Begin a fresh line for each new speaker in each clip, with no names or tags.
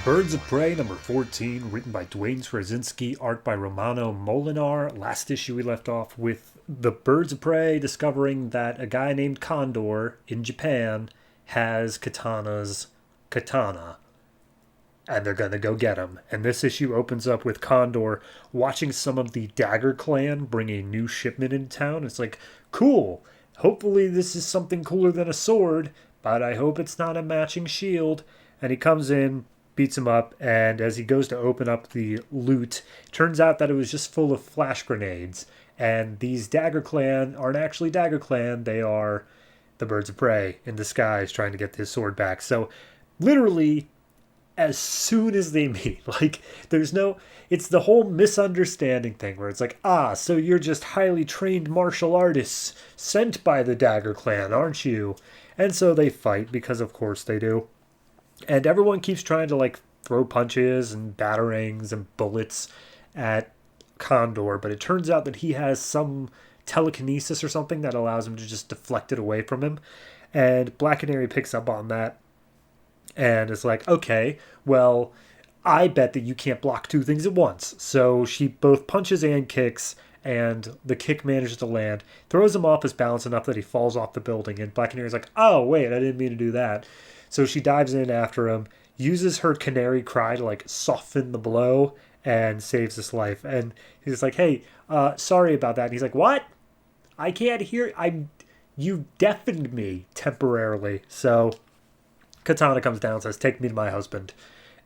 Birds of Prey number 14, written by Dwayne Straczynski, art by Romano Molinar. Last issue we left off with the Birds of Prey discovering that a guy named Condor in Japan has Katana's katana. And they're going to go get him. And this issue opens up with Condor watching some of the Dagger Clan bring a new shipment into town. It's like, cool. Hopefully this is something cooler than a sword, but I hope it's not a matching shield. And he comes in, beats him up, and as he goes to open up the loot, it turns out that it was just full of flash grenades. And these Dagger Clan aren't actually Dagger Clan, they are the Birds of Prey in disguise trying to get his sword back. So literally, as soon as they meet, like, it's the whole misunderstanding thing where it's like, so you're just highly trained martial artists sent by the Dagger Clan, aren't you? And so they fight, because of course they do. And everyone keeps trying to, like, throw punches and batarangs and bullets at Condor, but it turns out that he has some telekinesis or something that allows him to just deflect it away from him. And Black Canary picks up on that and it's like, okay, well, I bet that you can't block two things at once. So she both punches and kicks, and the kick manages to land, throws him off his balance enough that he falls off the building. And Black Canary's like, oh, wait, I didn't mean to do that. So she dives in after him, uses her canary cry to, like, soften the blow, and saves his life. And he's like, hey, sorry about that. And he's like, what? I can't hear. You deafened me temporarily. So Katana comes down and says, take me to my husband.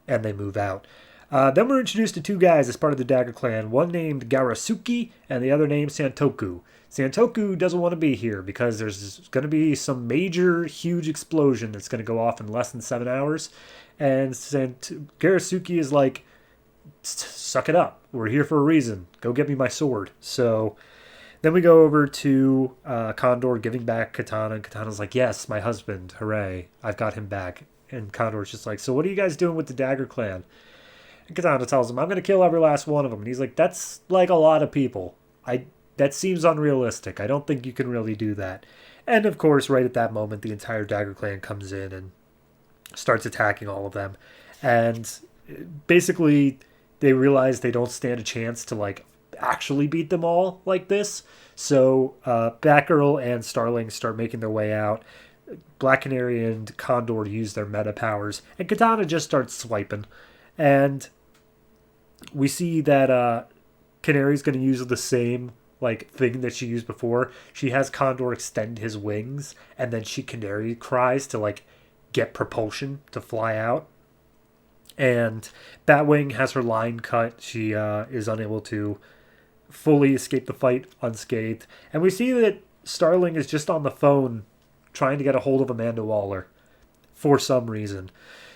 And they move out. Then we're introduced to two guys as part of the Dagger Clan. One named Garasuki and the other named Santoku. Santoku doesn't want to be here because there's going to be some major, huge explosion that's going to go off in less than 7 hours. And Garasuki is like, suck it up. We're here for a reason. Go get me my sword. So then we go over to Condor giving back Katana. And Katana's like, yes, my husband. Hooray. I've got him back. And Condor's just like, so what are you guys doing with the Dagger Clan? And Katana tells him, I'm going to kill every last one of them. And he's like, that's like a lot of people. That seems unrealistic. I don't think you can really do that. And of course, right at that moment, the entire Dagger Clan comes in and starts attacking all of them. And basically, they realize they don't stand a chance to, like, actually beat them all like this. So Batgirl and Starling start making their way out. Black Canary and Condor use their meta powers. And Katana just starts swiping. And we see that Canary's going to use the same, like, thing that she used before. She has Condor extend his wings, and then she Canary cries to, like, get propulsion to fly out. And Batwing has her line cut. She is unable to fully escape the fight unscathed. And we see that Starling is just on the phone trying to get a hold of Amanda Waller for some reason.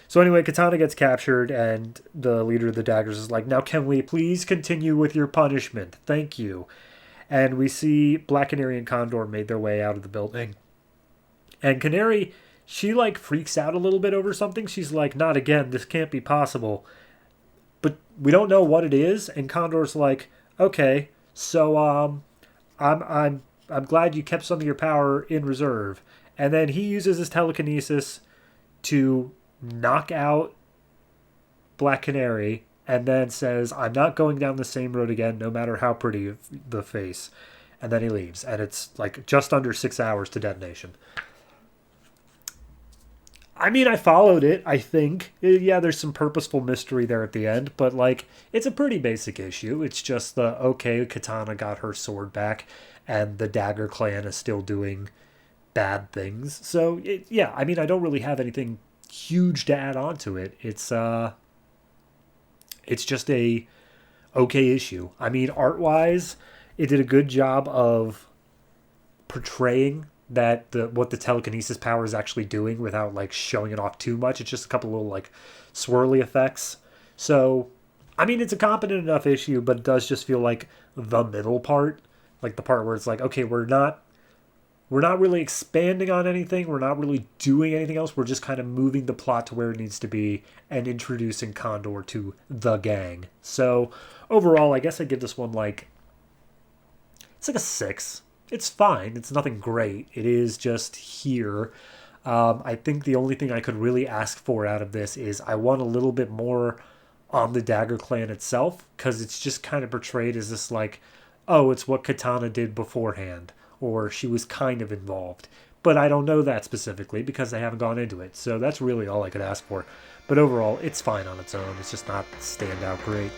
So anyway, Katana gets captured, and the leader of the Daggers is like, now can we please continue with your punishment? Thank you. And we see Black Canary and Condor made their way out of the building. And Canary, she, like, freaks out a little bit over something. She's like, not again, this can't be possible. But we don't know what it is, and Condor's like, okay, so I'm glad you kept some of your power in reserve. And then he uses his telekinesis to knock out Black Canary, and then says, I'm not going down the same road again, no matter how pretty the face. And then he leaves. And it's like just under 6 hours to detonation. I mean, I followed it, I think. Yeah, there's some purposeful mystery there at the end, but, like, it's a pretty basic issue. It's just okay, Katana got her sword back, and the Dagger Clan is still doing bad things. So, yeah, I mean, I don't really have anything huge to add on to it. It's just a okay issue. I mean, art-wise, it did a good job of portraying that what the telekinesis power is actually doing without, like, showing it off too much. It's just a couple little, like, swirly effects. So, I mean, it's a competent enough issue, but it does just feel like the middle part, like the part where it's like, okay, we're not really expanding on anything. We're not really doing anything else. We're just kind of moving the plot to where it needs to be and introducing Condor to the gang. So overall, I guess I give this one it's like a 6. It's fine. It's nothing great. It is just here. I think the only thing I could really ask for out of this is I want a little bit more on the Dagger Clan itself, because it's just kind of portrayed as this like, oh, it's what Katana did beforehand, or she was kind of involved. But I don't know that specifically because they haven't gone into it. So that's really all I could ask for. But overall, it's fine on its own. It's just not stand out great.